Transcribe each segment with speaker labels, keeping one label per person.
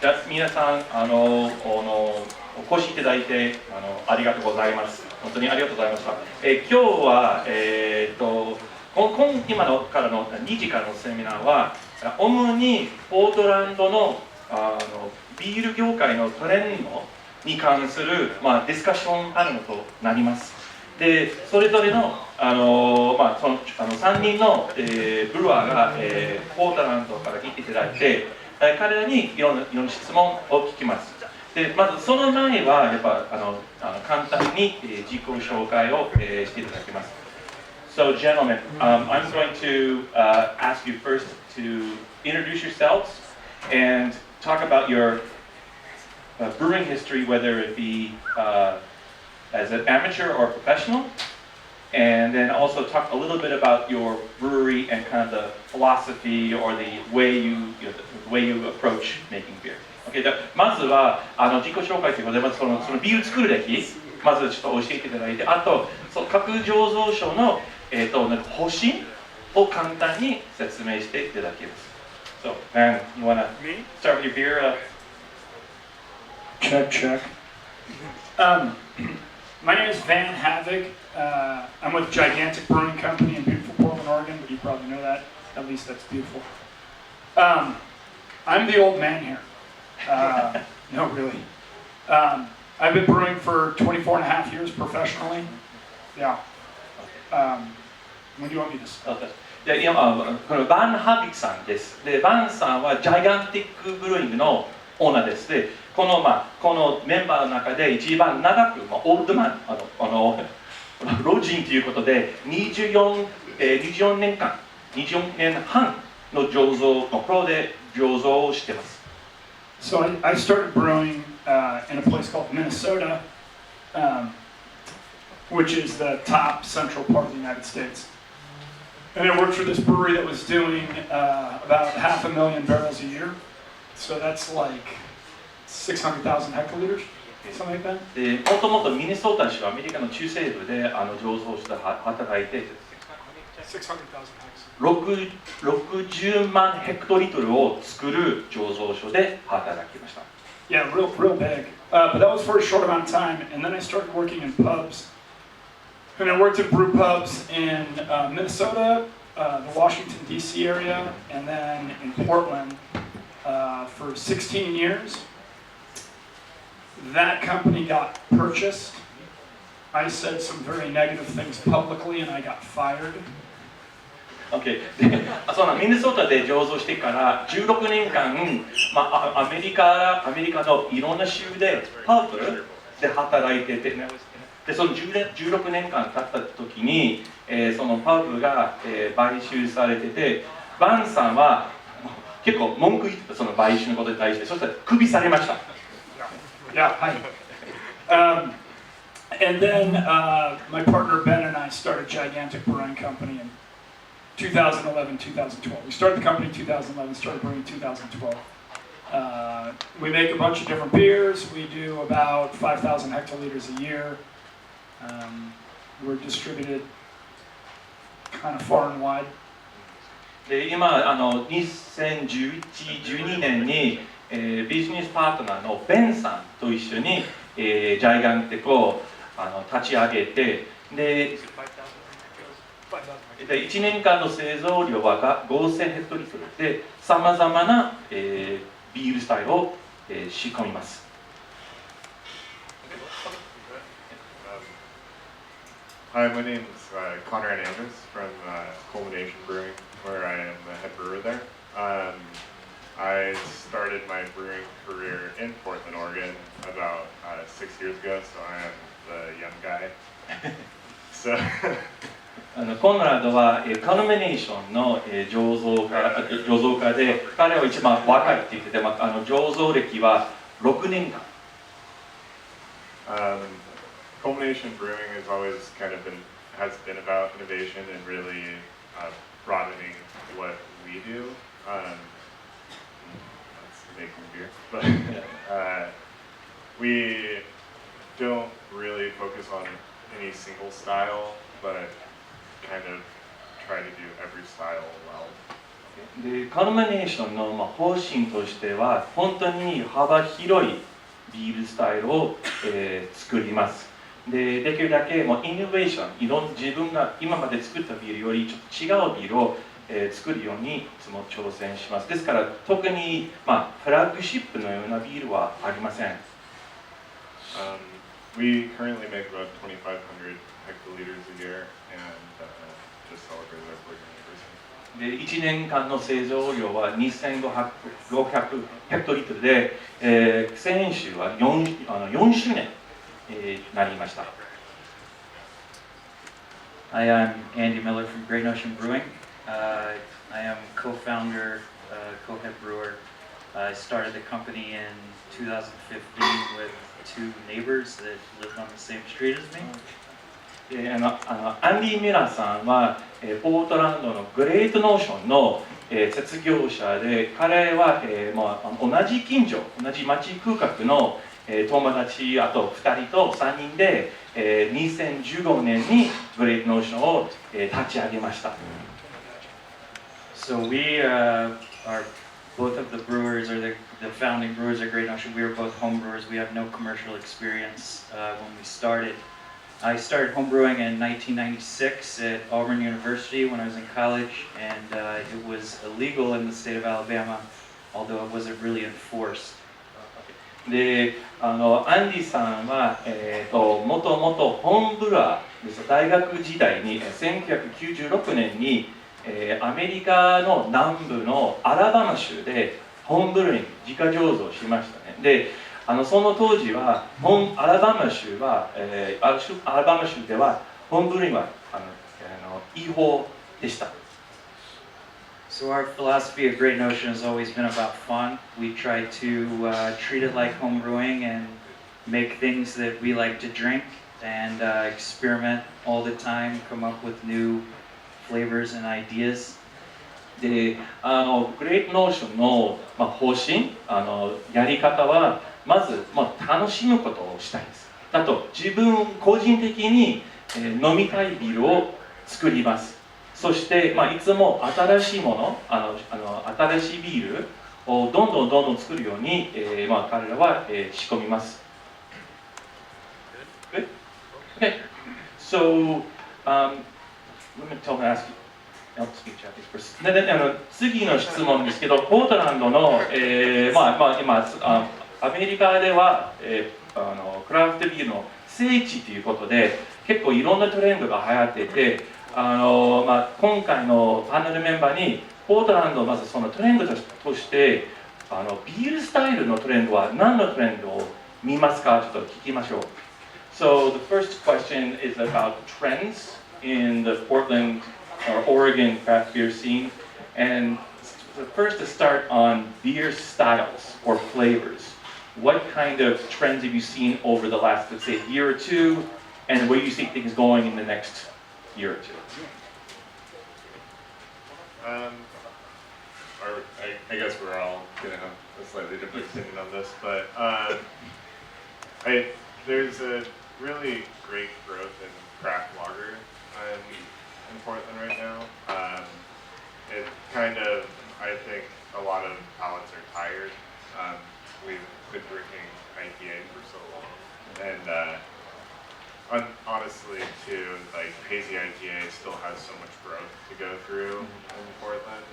Speaker 1: じゃあ皆さんお越しいただいてありがとうございます。本当にありがとうございました。今日は、今のからの2時からのセミナーは主にポートランドのビール業界のトレンドに関する、ディスカッションパネルとなります。でそれぞれの3人の、ブルワーが、ポートランドから来ていただいて、彼らにいろんな質問を聞きます。でまずその前はやっぱ簡単に、自己紹介を、していただきます。So, gentlemen, I'm going to ask you first to introduce yourselves and talk about your brewing history, whether it be as an amateur or professional, and then also talk a little bit about your brewery and kind of the philosophy or the way you approach making beer.Okay, まずは自己紹介ということで、まずそのビール作る歴、まずちょっと教えていただいて、あと各醸造所の方針を簡単に説明していただきます。So, man, you wanna start with your beer?
Speaker 2: Check. My name is Van Havik. I'm with Gigantic Brewing Company in beautiful Portland, Oregon, but you probably know that. At least that's beautiful. I'm the old man here. No, really. I've been brewing for 24 and a half years professionally. Yeah. When do you want me to start?
Speaker 1: 今このバン・ハビクさんです。で、バンさんはジャイガンティックブルーイングのオーナーです。で、このメンバーの中で一番長く、オールドマン、老人ということで24年間、24年半の醸造のプロで醸造をしています。
Speaker 2: So I started brewing in a place called Minnesota, which is the top central part of the United States. And I worked for this brewery that was doing about 500,000 barrels a year. So that's like 600,000 hectoliters, something like that.
Speaker 1: で、もともとミネソータ州、アメリカの中西部で醸造して働いて、60万ヘクトリトルを作る醸造所で働きました。
Speaker 2: Yeah, real big. But that was for a short amount of time. And then I started working in pubs. And I worked at brew pubs in Minnesota, the Washington, D.C. area, and then in Portland for 16 years. That company got purchased. I said some very negative things publicly, and I got fired.
Speaker 1: Okay. ミネソータで醸造してから16年間、アメリカのいろんな州でパブで働いてて、でその16年間経った時に、そのパブが、買収されてて、バンさんは結構文句言ってた、その買収のことに対して。そしたらクビされました。
Speaker 2: Yeah, hi. And then my partner Ben and I started Gigantic Brewing Company in 2011, 2012. We started the company in 2011, started brewing in 2012. We make a bunch of different beers. We do about 5,000 hectoliters a year. We're distributed kind of far and wide.
Speaker 1: で今2011、12年に、ビジネスパートナーのベンさんと一緒に、ジャイガンティックを立ち上げて、で1年間の製造量は5000ヘクトリトルで、さまざまな、ビールスタイルを、仕込みます。
Speaker 3: Hi, my name is Connor Hernandez from Culmination Brewing, where I am the head brewer there. I started my brewing career in Portland, Oregon about 6 years ago, so I am the young guy. So
Speaker 1: コンラドはカルミネーションの醸造家で、彼は一番若いって言ってて、醸造歴は6年間。
Speaker 3: Culmination Brewing has always kind of has been about innovation and really broadening what we do. That's making beer, but we don't really focus on any single style, but kind of try to do every style well.
Speaker 1: でカルミネーションの方針としては本当に幅広いビールスタイルを、作ります。できるだけイノベーション、自分が今まで作ったビールよりちょっと違うビールを、作るようにいつも挑戦します。ですから特に、フラッグシップのようなビールはありません。
Speaker 3: We currently make about 2,500 hectoliters a year and just celebrated our 4th anniversary.
Speaker 1: で1年間の製造量は2,500ヘクトリットルで、先週は 4周年になりました。
Speaker 4: Hi, I'm Andy Miller from Great Notion Brewing. I am co-founder, co-head brewer. I started the company in 2015 with two neighbors that lived on the same street as me.
Speaker 1: アンディ・ミラーさんは、ポートランドのグレートノーションの、設業者で、彼は、同じ近所、同じ町区画の、友達あと2人と3人で、2015年にグレートノーションを、立ち上げました。
Speaker 4: So we are both of the brewers, or the founding brewers at Great Notion. We were both home brewers. We have no commercial experience when we started. I started homebrewing in 1996 at Auburn University when I was in college, and it was illegal in the state of Alabama, although it wasn't really enforced.
Speaker 1: でアンディさんは、もともとホームブルワーです。大学時代に1996年に、アメリカの南部のアラバマ州でホームブルーに自家醸造しましたね。でその当時はアラバマ州ではホームブルーは違法でした。
Speaker 4: So our philosophy at Great Notion has always been about fun. We try to treat it like home brewing and make things that we like to drink and experiment all the time, come up with new flavors and ideas.
Speaker 1: でグレートノーションの、方針やり方はまず、楽しむことをしたいです。あと自分個人的に、飲みたいビールを作ります。そして、いつも新しいもの新しいビールをどんどん作るように、彼らは、仕込みます。Okay. So, let me ask you. I'll speak Japanese first. で次の質問ですけど、ポートランドの、今アメリカでは、クラフトビールの聖地ということで結構いろんなトレンドが流行っていて、今回のパネルメンバーにポートランドまずそのトレンドとしてビールスタイルのトレンドは何のトレンドを見ますか？ちょっと聞きましょう。So the first question is about trends in the Portland or Oregon craft beer scene, and first to start on beer styles or flavors. What kind of trends have you seen over the last, let's say, year or two, and where do you see things going in the next year or two?
Speaker 3: I guess we're all going to have a slightly different opinion on this, but there's a really great growth in craft lager in Portland right now. It kind of, I think a lot of palates are tired. We've been drinking IPA for so long, and honestly too, like hazy IPA still has so much growth to go through in Portland,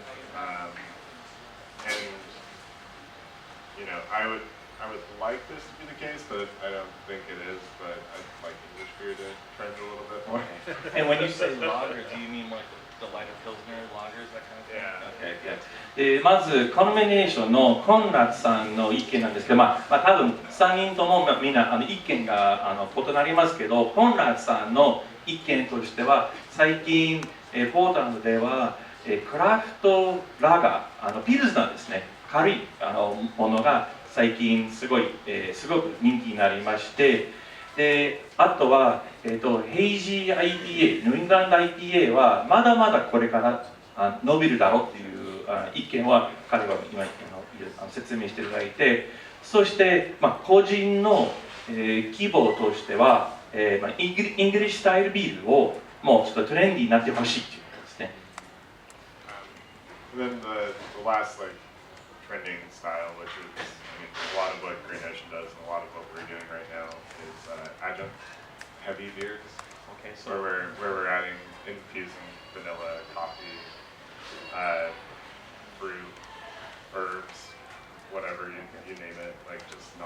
Speaker 3: and you know, I would like this to be the case, but I don't think it is. But I'd like English beer to trend a little bit more.
Speaker 1: And when you say lager, do you mean like the lighter pilsner lagers, that kind of thing?
Speaker 3: Yeah.
Speaker 1: Okay, まずカルミネーションのコンラッドさんの意見なんですけど、多分3人ともみんな意見が異なりますけど、コンラッドさんの意見としては最近ポートランドではクラフトラガーピルスナーですね、軽いものが最近すごく人気になりまして、であとは、ヘイジー IPA、ニューイングランド IPA はまだまだこれから伸びるだろうという意見は彼は今説明していただいて、そして、個人の、希望としては、イングリッシュスタイルビールをもうちょっとトレンディーになってほしいということですね。
Speaker 3: then the last like trending style, which is a lot of what Green Ocean does and a lot of what we're doing right now is adjunct heavy beers.
Speaker 1: Okay,
Speaker 3: where we're adding, infusing vanilla, coffee, fruit, herbs, whatever you name it, like just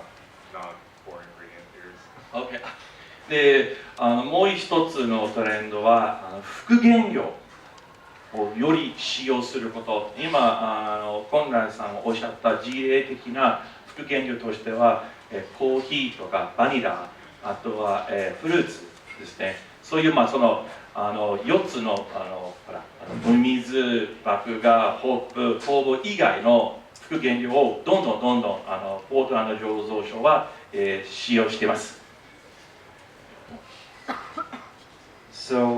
Speaker 3: non-core ingredient beers.
Speaker 1: OK でもう一つのトレンドは副原料をより使用すること。今コンランさんがおっしゃった事例的な副原料としてはコーヒーとかバニラ、あとはフルーツですね。そういうその4つのお水、麦芽、ホップ、酵母以外の副原料をどんどんポートランド醸造所は使用しています。
Speaker 4: So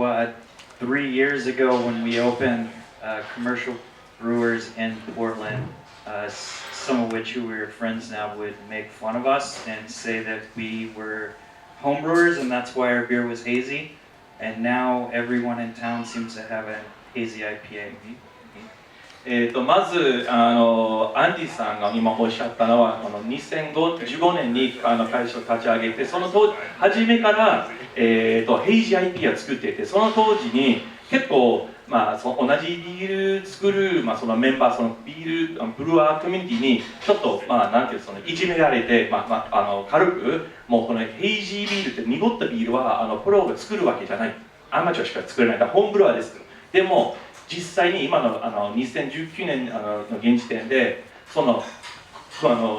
Speaker 4: 3 years ago when we opened commercial brewers in Portland, some of which who were friends now would make fun of us and say that we were home brewers and that's why our beer was hazy. And now everyone in town seems to have a hazy IPA.
Speaker 1: まずアンディさんが今おっしゃったのは2015年に会社を立ち上げて、その当時初めからヘイジー IPA を作っていて、その当時に結構同じビール作るそのメンバー、そのビールブルワーコミュニティにちょっとなんていうそのいじめられて、軽くもうこのヘイジービールって濁ったビールはプロが作るわけじゃない、アマチュアしか作れないからホームブルワーです。でも実際に今の2019年の現時点でその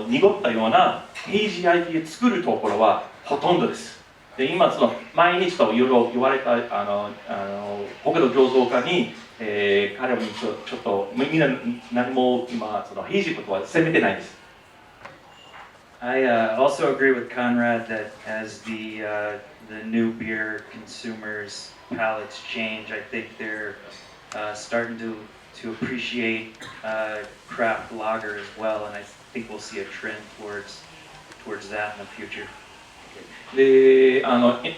Speaker 1: 濁ったようなヘイジー IPA 作るところはほとんどです。で今その毎日といろいろ言われた他の醸造家に、彼らにちょっとみんな何も今そのヘイジーことは責めてないです。
Speaker 4: I also agree with Conrad that as the new beer consumers' palates change, I think they're starting to appreciate craft lager as well, and I think we'll see a trend towards that in the future.
Speaker 1: で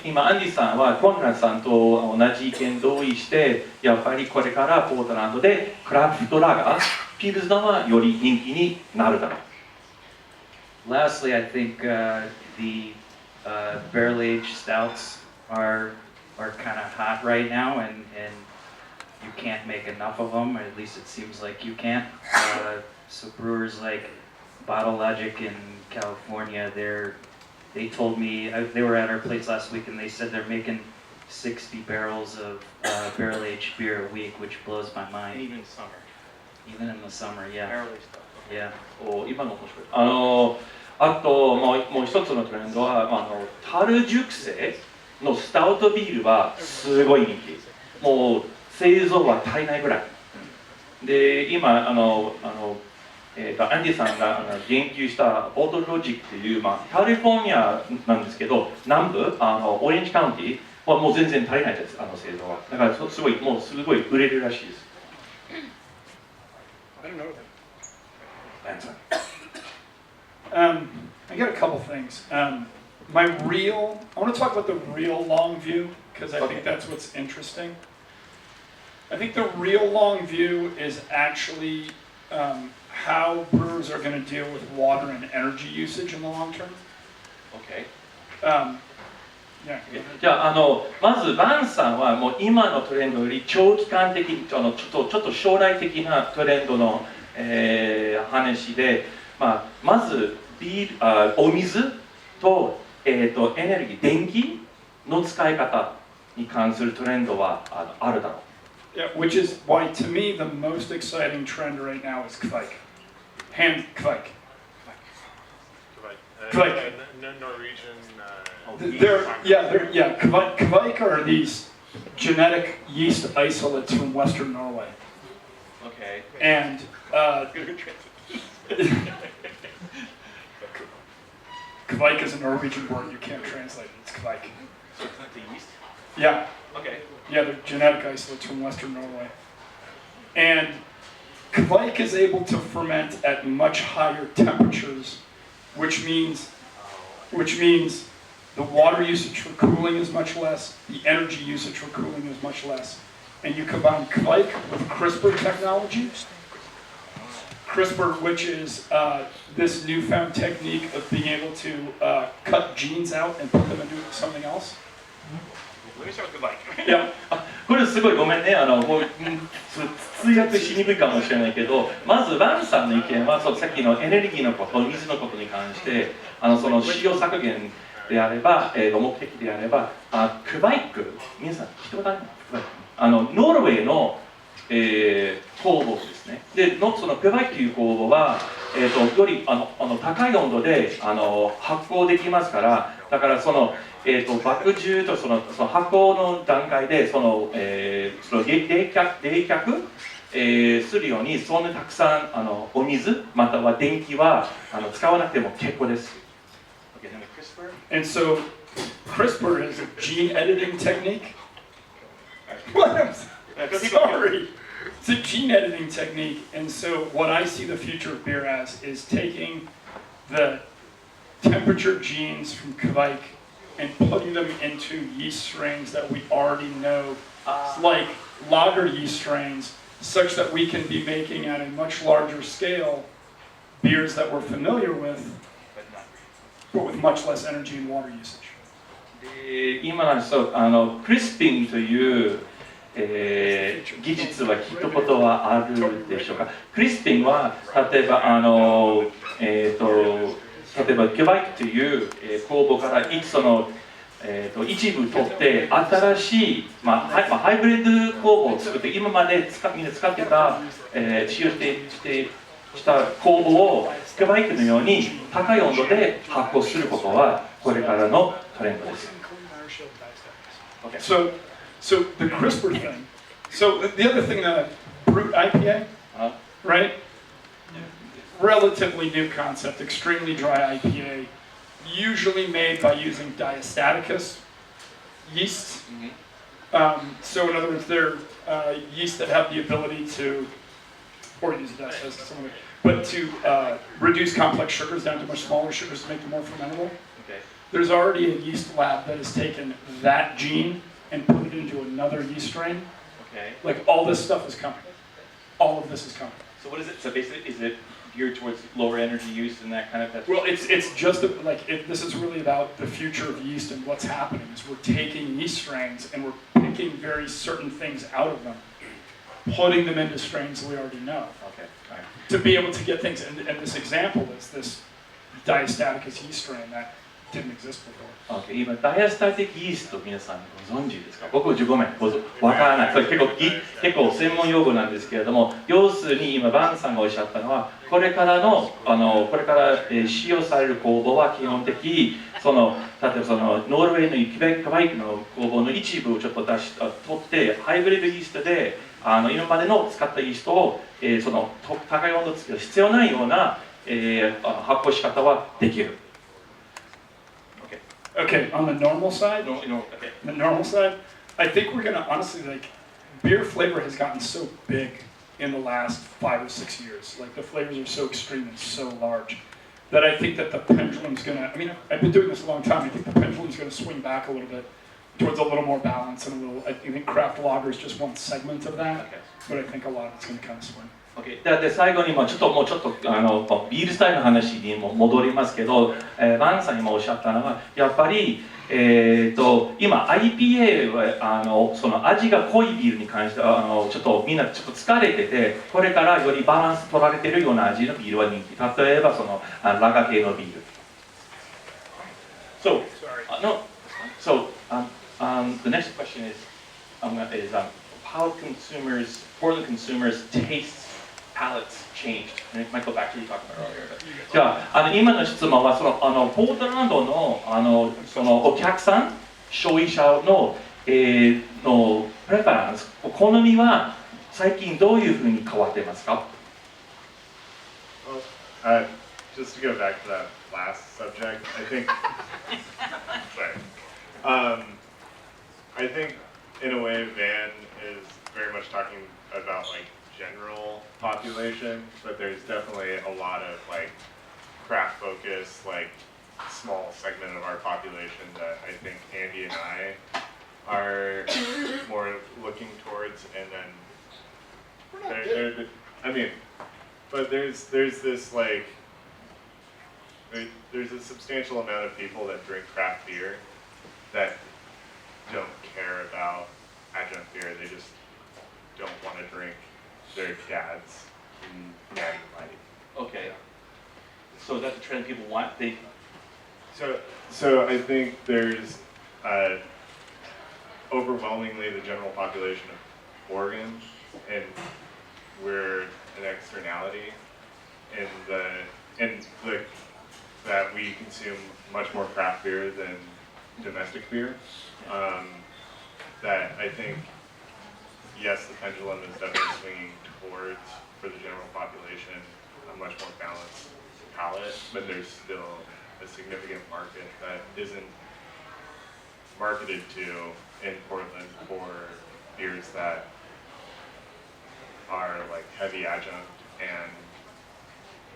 Speaker 1: 今アンディさんはコンランさんと同じ意見同意して、やっぱりこれからポートランドでクラフトラガー、ピルズナはより人気になるだろう。
Speaker 4: Lastly, I think the barrel-aged stouts are kind of hot right now, and you can't make enough of them, or at least it seems like you can't. So brewers like Bottle Logic in California, they told me, they were at our place last week and they said they're making 60 barrels of barrel-aged beer a week, which blows my mind.
Speaker 1: Even summer.
Speaker 4: Even in the summer, yeah.
Speaker 1: Barrel-aged stuff.
Speaker 4: Yeah.
Speaker 1: 今の面白い。あともう一つのトレンドは樽熟成のスタウトビールはすごい人気。もう製造は足りないぐらい。で今アンディさんが言及したポートロジックという、カリフォルニアなんですけど、南部オレンジカウンティはもう全然足りないです、製造は。だからすごい売れるらしいです。
Speaker 2: I don't know that. I got a couple things. I want to talk about the real long view because I think that's what's interesting. I think the real long view is actually how brewers are going to deal with water and energy usage in the long term.
Speaker 1: Okay.
Speaker 2: Yeah.
Speaker 1: じゃあまずバンさんはもう今のトレンドより長期間的にちょっと将来的なトレンドの、話で、まずお水と、エネルギー、電気の使い方に関するトレンドはあるだろう。
Speaker 2: Yeah, which is why to me the most exciting trend right now is kvike. Hand kvike. Kvike.
Speaker 3: Norwegian.
Speaker 2: Kvike are these genetic yeast isolates from Western Norway.
Speaker 1: Okay.
Speaker 2: And kvike is a Norwegian word. You can't translate it. It's kvike.
Speaker 1: So it's not the yeast?
Speaker 2: Yeah.
Speaker 1: Okay.
Speaker 2: Yeah, they're genetic isolates from Western Norway. And kvike is able to ferment at much higher temperatures, which means the water usage for cooling is much less, the energy usage for cooling is much less. And you combine kvike with CRISPR technology, CRISPR, which is this newfound technique of being able to cut genes out and put them into something else.
Speaker 1: Yeah. これすごいごめんね、もう通訳しにくいかもしれないけど、まずバンさんの意見はさっきのエネルギーのこと、水のことに関して、その使用削減であれば、目的であれば、クバイク、皆さん聞いたことあるの？ノルウェーの、工房ですね。で、そのクバイクという工房は、より高い温度で発酵できますから、だからその麦汁とその発酵の段階でその冷却するようにそんなにたくさんお水または電気は使わなくても結構です。
Speaker 2: Okay, then CRISPR. And so CRISPR is a gene editing technique. What? I'm sorry. It's a gene editing technique. And so what I see the future of beer as is taking the temperature genes from Kvike and putting them into yeast strains that we already know, like lager yeast strains, such that we can be making at a much larger scale beers that we're familiar with, but with much less energy and water usage.
Speaker 1: で今のそうクリスピングという、技術は聞いたことはあるでしょうか。クリスピングは例えば例えばキュバイクという、工房からその、一部取って新しい、ハイブリッド工房を作って今までみんな使ってた、使用した工房をキュバイクのように高い温度で発酵することはこれからのトレンドです。
Speaker 2: Okay. So the CRISPR thing. So the other thing that brute IPA, right? Relatively new concept, extremely dry IPA, usually made by using diastaticus yeasts. So in other words, they're yeasts that have the ability to, or use diastaticus, but to reduce complex sugars down to much smaller sugars to make them more fermentable.
Speaker 1: Okay.
Speaker 2: There's already a yeast lab that has taken that gene and put it into another yeast strain.
Speaker 1: Okay.
Speaker 2: Like all this stuff is coming. All of this is coming.
Speaker 1: So what is it? So basically, is it geared towards lower energy use and that kind of?
Speaker 2: Well, it's just this is really about the future of yeast and what's happening is we're taking yeast strains and we're picking very certain things out of them, putting them into strains that we already know.
Speaker 1: Okay. All right.
Speaker 2: To be able to get things, and this example is this diastaticus yeast strain that didn't exist before.
Speaker 1: Okay. 今ダイアスタティックイースト皆さんご存知ですか？僕ごめん、わからない。それ結構専門用語なんですけれども、要するに今バンさんがおっしゃったのは、これから使用される工房は基本的例えばノルウェーのクバイクの工房の一部をちょっと取ってハイブリッドイーストで今までの使ったイーストをその高い温度が必要ないような発酵仕方はできる。
Speaker 2: Okay, on the normal side, the normal side, I think we're gonna honestly beer flavor has gotten so big in the last 5 or 6 years. Like the flavors are so extreme and so large that I think that the pendulum's gonna. I mean, I've been doing this a long time. I think the pendulum's gonna swing back a little bit towards a little more balance and a little. I think craft lager is just one segment of that, but I think a lot of it's gonna kind of swing.
Speaker 1: Okay. で最後にもうちょっとビールスタイルの話にも戻りますけど、バンさんにもおっしゃったのはやっぱり、今 IPA はその味が濃いビールに関してはちょっとみんなちょっと疲れてて、これからよりバランス取られてるような味のビールは人気。例えばそのラガ系のビール。So, the next question is how Portland consumers taste palates changed. And it might go back to you talking about earlier. じゃあ、今の質問はポートランドのそのお客さん、消費者のプレファランス、好みは最近どういうふうに変わってますか？
Speaker 3: Well, just to go back to that last subject, I think. Sorry. I think in a way Van is very much talking about like general population, but there's definitely a lot of like craft focus, like small segment of our population that I think Andy and I are more looking towards, and then I mean but there's this like there's a substantial amount of people that drink craft beer that don't care about adjunct beer. They just don't want to drink their dad's natty light.
Speaker 1: Okay. So that's the trend people want.
Speaker 3: So I think there's overwhelmingly the general population of Oregon, and we're an externality in that we consume much more craft beer than domestic beer. That I think, yes, the pendulum is definitely swinging towards, for the general population, a much more balanced palate, but there's still a significant market that isn't marketed to in Portland for beers that are like heavy adjunct and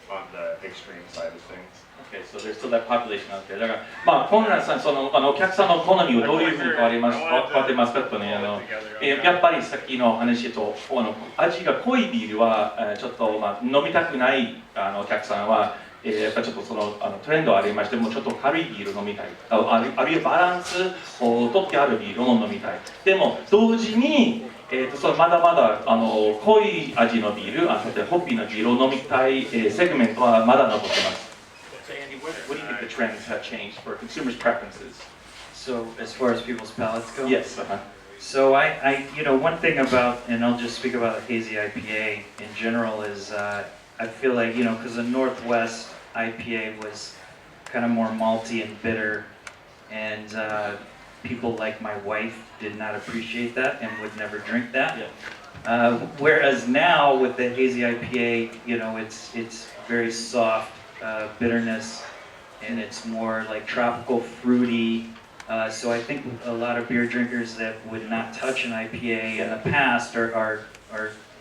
Speaker 3: on the extreme side of things.
Speaker 1: Okay, so there's still that population out there. だから、まあ、コンランさん、お客さんの好みをどういうふうに変わってますかとね、やっぱりさっきの話と、味が濃いビールは、ちょっと、飲みたくないお客さんは、やっぱりちょっとトレンドありまして、もうちょっと軽いビール飲みたい。あるいはバランスをとってあるビールを飲みたい。でも、同時に、まだまだ濃い味のビール、ホッピーのビールを飲みたいセグメントはまだ残ってます。So Andy, what do you think the trends have changed for consumers' preferences?
Speaker 4: So as far as people's palates go?
Speaker 1: Yes.
Speaker 4: So I one thing about, and I'll just speak about the hazy IPA in general, is I feel like, because the Northwest IPA was kind of more malty and bitter, and people like my wife did not appreciate that and would never drink that.
Speaker 1: Yeah.
Speaker 4: Whereas now with the hazy IPA, it's very soft bitterness, and it's more like tropical fruity. So I think a lot of beer drinkers that would not touch an IPA in the past are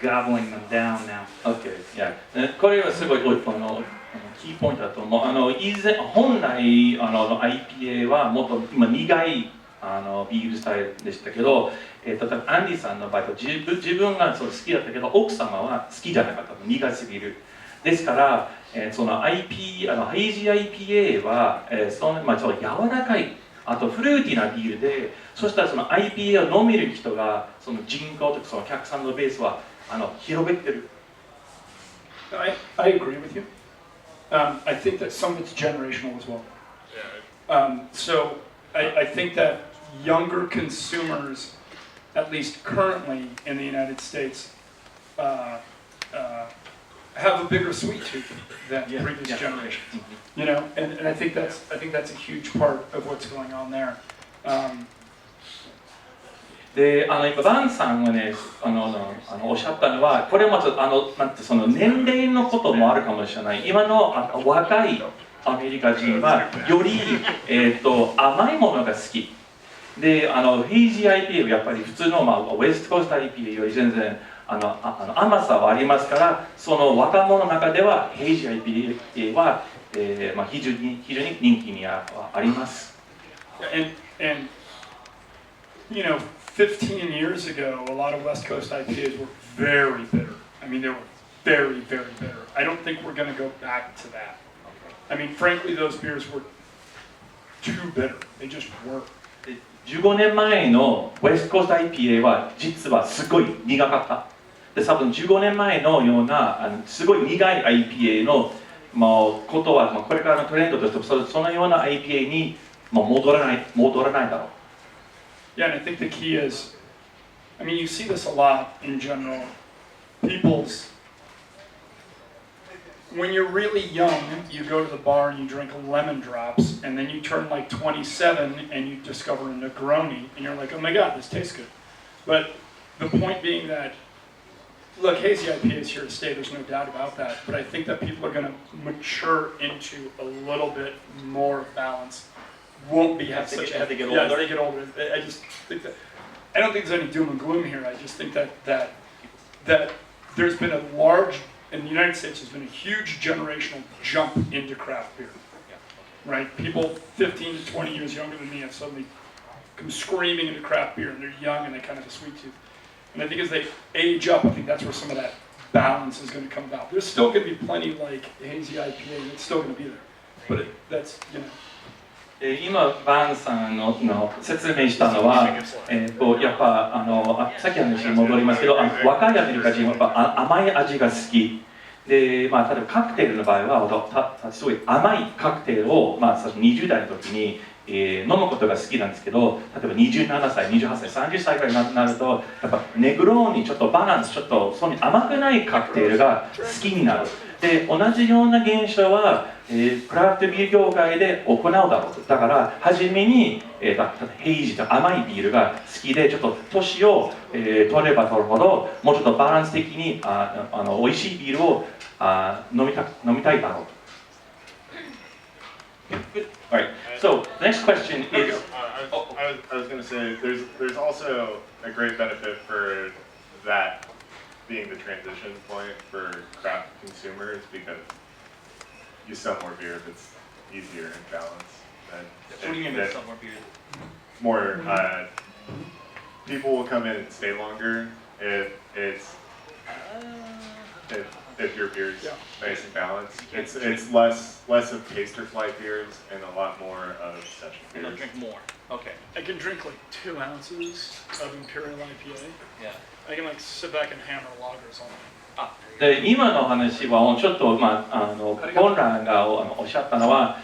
Speaker 4: gobbling them down now.
Speaker 1: Okay. Yeah. これはすごいキーポイントだと思う。本来IPA はもっと今苦いビールスタイルでしたけど、例えばアンディさんの場合は自分が好きだったけど奥様は好きじゃなかったの、苦すぎる。ですから、そのヘイジー IPA は、ちょっと柔らかい、あとフルーティーなビールで、そしたらその IPA を飲める人がその人口とかそのお客さんのベースは広げてる。
Speaker 2: I agree with you. I think that some of it's generational as well. So I think that younger consumers, at least currently in the United States, have a bigger sweet tooth than previous generations. And I think that's a huge part of what's going on there.
Speaker 1: で、今バンさんがね、おっしゃったのは、これもちょっとその年齢のこともあるかもしれない。今の若いアメリカ人はより、甘いものが好き。で、ヘイジー IPA はやっぱり普通の、ウェストコースト IPA より全然甘さはありますから、その若者の中ではヘイジー IPA は、非常に人気にあります。
Speaker 2: And 15 years ago, a lot of West Coast IPAs were very bitter. I mean, they were very, very bitter. I don't think we're going to go back to that. I mean, frankly, those beers were too bitter. They just weren't.
Speaker 1: 15年前のウェストコースト IPA は実はすごい苦かった。で、多分15年前のようなすごい苦い IPA のことはこれからのトレンドとしてそのような IPA に戻らないだろう。
Speaker 2: Yeah, and I think the key is, I mean, you see this a lot in general. When you're really young, you go to the bar and you drink lemon drops, and then you turn like 27 and you discover a Negroni, and you're like, oh my god, this tastes good. But the point being that, look, hazy IPA is here to stay, there's no doubt about that, but I think that people are going to mature into a little bit more balance. Won't be have such
Speaker 1: as they get older.
Speaker 2: Yeah, as they get older. I just think that I don't think there's any doom and gloom here. I just think that there's been a large in the United States. There's been a huge generational jump into craft beer. Right? People 15 to 20 years younger than me have suddenly come screaming into craft beer, and they're young and they kind of have a sweet tooth. And I think as they age up, I think that's where some of that balance is going to come about. There's still going to be plenty like hazy IPA that's still going to be there, but that's you know.
Speaker 1: 今バンさんの説明したのは、やっぱさっきの話に戻りますけど、若いアメリカ人はやっぱ甘い味が好きで、例えばカクテルの場合はすごい甘いカクテルを、20代の時に、飲むことが好きなんですけど、例えば27歳、28歳、30歳ぐらいになるとやっぱネグローにちょっとバランスちょっとそんなに甘くないカクテルが好きになる。で同じような現象は、クラフトビール業界で行うだろう。だから初めに、ヘイジと甘いビールが好きでちょっと年を、取れば取るほどもうちょっとバランス的に美味しいビールを飲みたいだろう。All right. So the next question is.
Speaker 3: I was going to say there's also a great benefit for that being the transition point for craft consumers because you sell more beer if it's easier and balanced.
Speaker 1: What do you mean by sell more beer?
Speaker 3: More people will come in and stay longer if your beer's nice and balanced. It's less of taster flight beers and a lot more of session beers.
Speaker 1: They'll drink more. Okay.
Speaker 2: I can drink like 2 ounces of Imperial IPA.
Speaker 1: Yeah.
Speaker 2: I can like sit back and hammer lagers on it.
Speaker 1: で今の話はちょっとコンランがおっしゃったのは、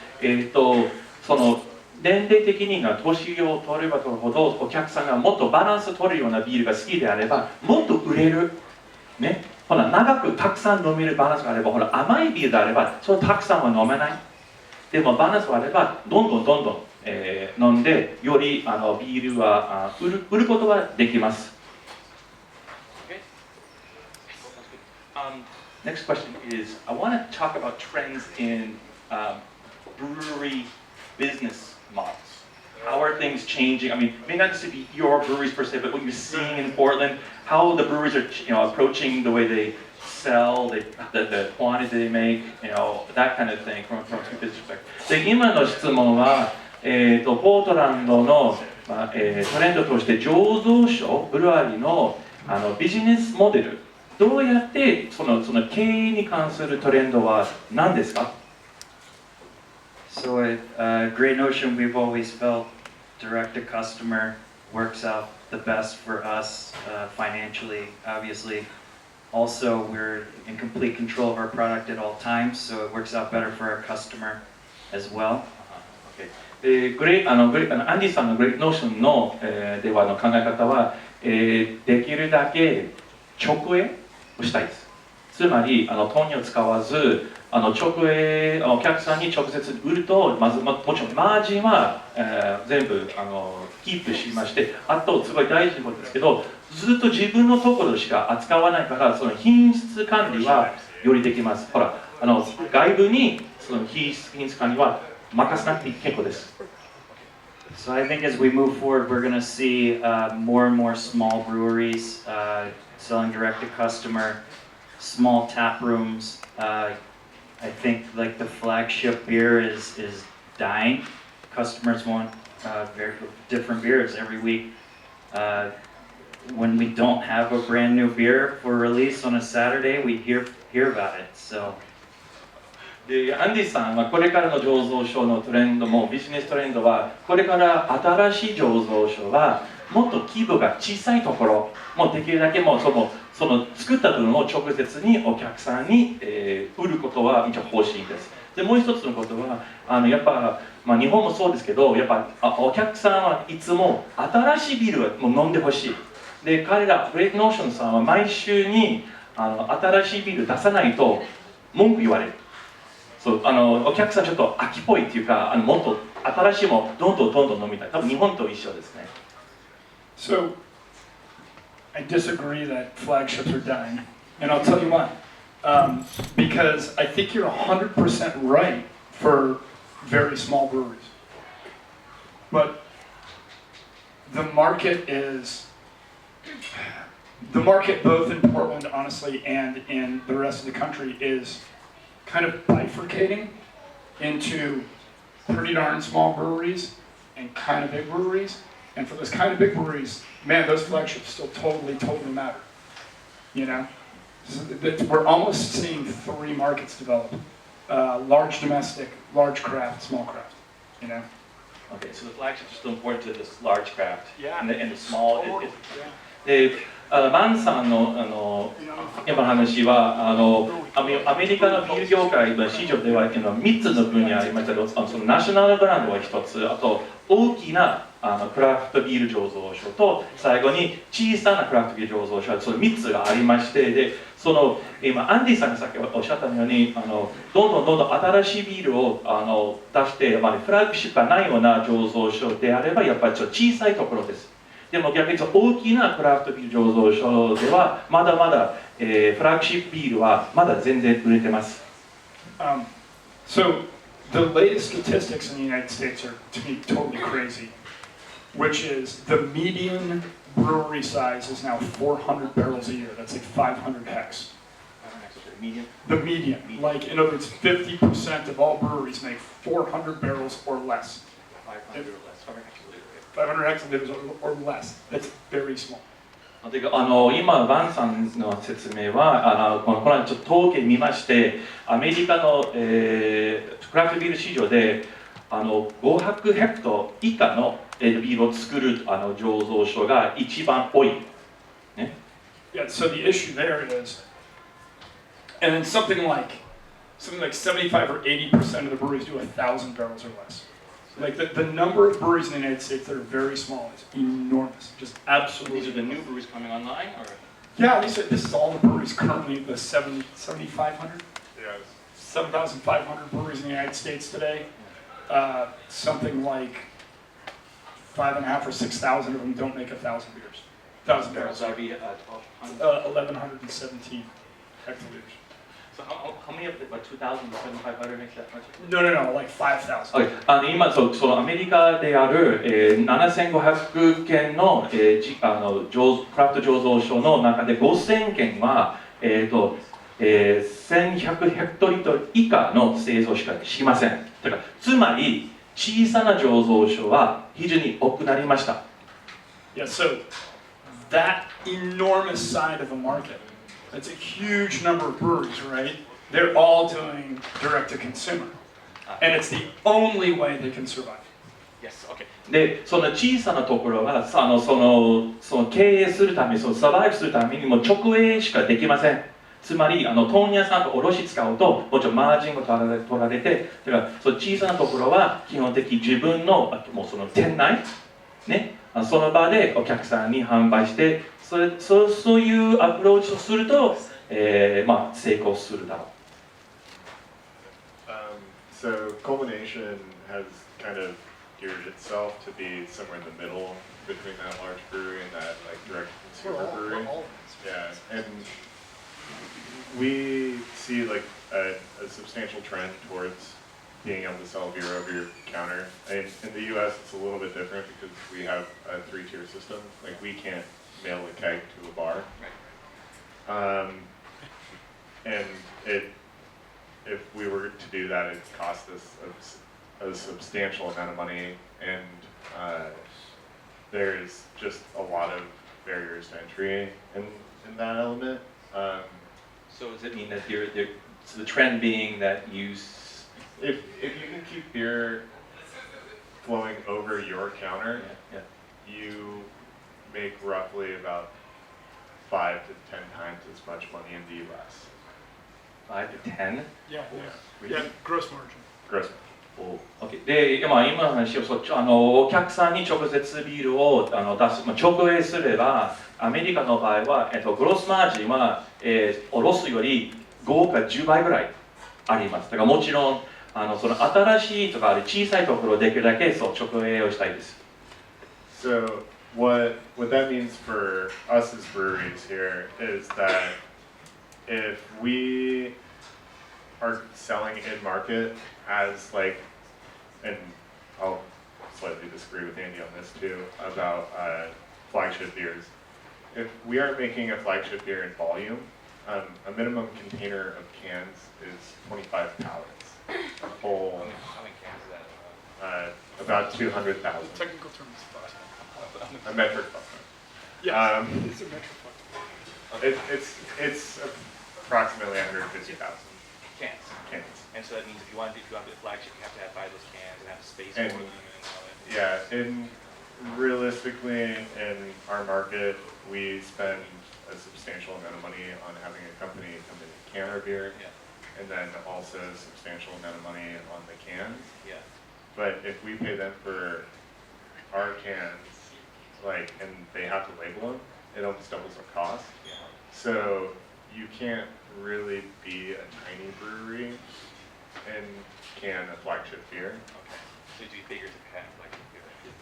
Speaker 1: その年齢的に年を取れば取るほどお客さんがもっとバランス取るようなビールが好きであればもっと売れる。ね。ほら長くたくさん飲めるバランスがあればほら甘いビールであればそのたくさんは飲めない。でもバランスがあればどんどん、飲んでよりビールは売ることができます。Next question is, I want to talk about trends in brewery business models. How are things changing? I mean, it may not just be your breweries per se, but what you're seeing in Portland, how the breweries are approaching the way they sell, the quantity they make, that kind of thing from a business perspective. で、今の質問は、ポートランドの、トレンドとして醸造所、ブルワリーの、ビジネスモデル、どうやってその経営に関するトレンドは何ですか？
Speaker 4: So at Great Notion, we've always felt direct to customer works out the best for us financially, obviously. Also, we're in complete control of our product at all times, so it works out better for our customer as well.
Speaker 1: アンディさんのグレートノーションの、ではの考え方は、できるだけ直営をしたいです。つまりトンを使わず直営お客さんに直接売るとまずもちろんマージンは、全部キープしましてあとすごい大事なことですけどずっと自分のところしか扱わないからその品質管理はよりできます。ほら外部にその品質管理は任せなくて結構です。
Speaker 4: So I think as we move forward, we're going to see more and more small breweries selling direct to customer, small tap rooms. I think like the flagship beer is dying. Customers want very different beers every week. When we don't have a brand new beer for release on a Saturday, we hear about it. So.
Speaker 1: でアンディさんはこれからの醸造所のトレンドもビジネストレンドはこれから新しい醸造所はもっと規模が小さいところもできるだけもその作った分を直接にお客さんに、売ることは一応方針です。でもう一つのことはやっぱ、日本もそうですけどやっぱお客さんはいつも新しいビールを飲んでほしい。で彼らグレートノーションさんは毎週に新しいビール出さないと文句言われる。そうお客さんちょっと飽きっぽいっていうかもっと新しいものどんどん飲みたい。多分日本と一緒ですね。
Speaker 2: So, I disagree that flagships are dying, and I'll tell you why. Because I think you're 100% right for very small breweries. But the market both in Portland, honestly, and in the rest of the country is kind of bifurcating into pretty darn small breweries and kind of big breweries. And for those kind of big breweries, man, those flagships still totally matter. we're almost seeing three markets develop: large domestic, large craft, small craft. You know.
Speaker 1: Okay, so the flagship is still important to this large craft.
Speaker 2: Yeah.
Speaker 1: And the small.
Speaker 2: Yeah.
Speaker 1: で、マンさんの今の話はアメリカのビール業界の市場では3つの分野ありましたけど、そのナショナルブランドは1つ、あと大きなクラフトビール醸造所と最後に小さなクラフトビール醸造所、その3つがありまして、で今アンディさんがさっきおっしゃったようにどんどん新しいビールを出して、フラッグシップがないような醸造所であればやっぱりちょっと小さいところです。でも逆に大きなクラフトビール醸造所ではまだまだ、フラッグシップビールはまだ全然売れてます。
Speaker 2: So the latest statistics in the United States are, to me, totally crazy, which is the median brewery size is now 400 barrels a year. That's like 500 hex.
Speaker 1: Medium?
Speaker 2: The median. Like, in other words, 50% of all breweries make 400 barrels or less.
Speaker 1: 500 or less.
Speaker 2: 500 hectoliters or less. That's very small.
Speaker 1: てか今、バンさんの説明はこの間ちょっと統計見まして、アメリカの、クラフトビール市場で500ヘクト以下のビールを作る醸造所が一番多い。ね。
Speaker 2: Yeah, so the issue there is, and then something like 75 or 80% of the breweries do 1,000 barrels or less. Like the number of breweries in the United States that are very small is enormous, just absolutely.
Speaker 1: These are the new breweries coming online, or?
Speaker 2: Yeah, this is all the breweries currently, the 7,500?
Speaker 3: Yes.
Speaker 2: 7,500 breweries in the United States today. Something like 5,500 or 6,000 of them don't make 1,000 beers. 1,000 barrels.
Speaker 1: That would be
Speaker 2: 1,117 hectoliters.
Speaker 1: So how many of the 2,700 makes that much?
Speaker 2: No, like 5,000.
Speaker 1: Okay. 今そのアメリカである、7,500件の、クラフト醸造所の中で5,000件は、1,100ヘクトリットル以下の製造しかしません。だからつまり小さな醸造所は非常に多くなりました。
Speaker 2: Yeah, so that enormous side of the market. That's a huge number of breweries, right? They're all doing direct to consumer. And it's the only way they can survive.
Speaker 1: Yes, okay. で、その小さなところはその経営するために、サバイブするためにも直営しかできません。つまり問屋さんと卸使うともちろんマージンが取られて、だからその小さなところは基本的に自分のもうその店内ね、その場でお客さんに販売して。そういうアプローチをすると、成功するだろう。
Speaker 3: So culmination has kind of geared itself to be somewhere in the middle between that large brewery and that like direct consumer brewery. Yeah, and we see like a substantial trend towards being able to sell beer over your counter. In the U.S., it's a little bit different because we have a 3-tier system. Like we can't mail a keg to a bar. And if we were to do that, it'd cost us a substantial amount of money, and there's just a lot of barriers to entry in that element.
Speaker 1: So does it mean that so the trend being that
Speaker 3: if you can keep beer flowing over your counter, you make roughly about 5 to 10 times as much money in the U.S.
Speaker 1: 5 to 10?
Speaker 2: Yeah, gross margin.
Speaker 3: Gross
Speaker 1: margin. Okay. で、今の話をお客さんに直接ビールを出す、直営すれば、アメリカの場合は、グロスマージンは、卸すより5か10倍ぐらいあります。だからもちろん、その新しいとか小さいところをできるだけ直営をしたいです。
Speaker 3: So what that means for us as breweries here is that if we are selling in market as like, and I'll slightly disagree with Andy on this too about flagship beers. If we are making a flagship beer in volume, a minimum container of cans is 25 pallets. A whole.
Speaker 1: How many cans is that?
Speaker 3: About 200,000.
Speaker 2: Technical term is
Speaker 3: A metric ton.
Speaker 2: Yeah, it's a metric ton.
Speaker 3: It's approximately 150,000
Speaker 1: cans.
Speaker 3: cans.
Speaker 1: And so that means if you want to be a flagship, you have to buy those cans and have space
Speaker 3: And-
Speaker 1: for them and all that.
Speaker 3: Yeah, and realistically, in our market, we spend a substantial amount of money on having a company come in and can our beer,
Speaker 1: Yeah.
Speaker 3: and then also a substantial amount of money on the cans.
Speaker 1: Yeah.
Speaker 3: But if we pay them for our cans, like, and they have to label them, it almost doubles our cost.
Speaker 1: Yeah.
Speaker 3: So you can't really be a tiny brewery and can a flagship beer.
Speaker 1: Okay. So you do bigger to have like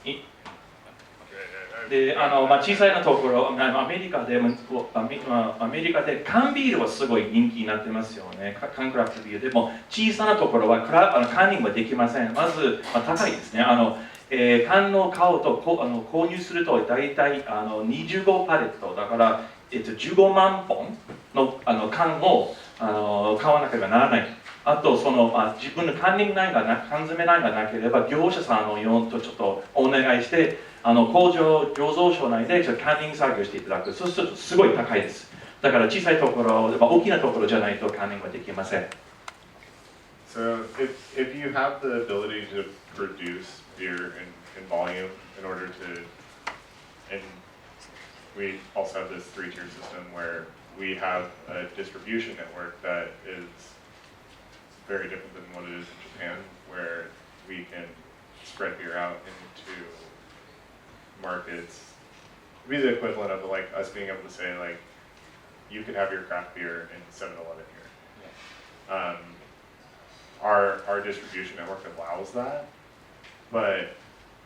Speaker 2: E-
Speaker 1: beer.
Speaker 2: で小さいのところアメリカで缶ビールはすごい人気になってますよね。缶クラフトビールでも小さなところはカンニングはできません。まず、高いですね。缶を買うと購入すると大体25パレットだから、15万本の缶を買わなければならない。あと自分のカンニングラインが缶詰ラインがなければ業者さんの用とちょっとお願いして工場醸造所内でちょっとカンニング作業していただく。そうするとすごい高いです。だから小さいところ、大きなところじゃないとカンニングはできません。
Speaker 3: So if you have the ability to produce beer in volume in order to, and we also have this 3-tier system where we have a distribution network that is very different than what it is in Japan, where we can spread beer out into markets. It'd be the equivalent of like us being able to say like, you could have your craft beer in 7-Eleven here. Our distribution network allows that, but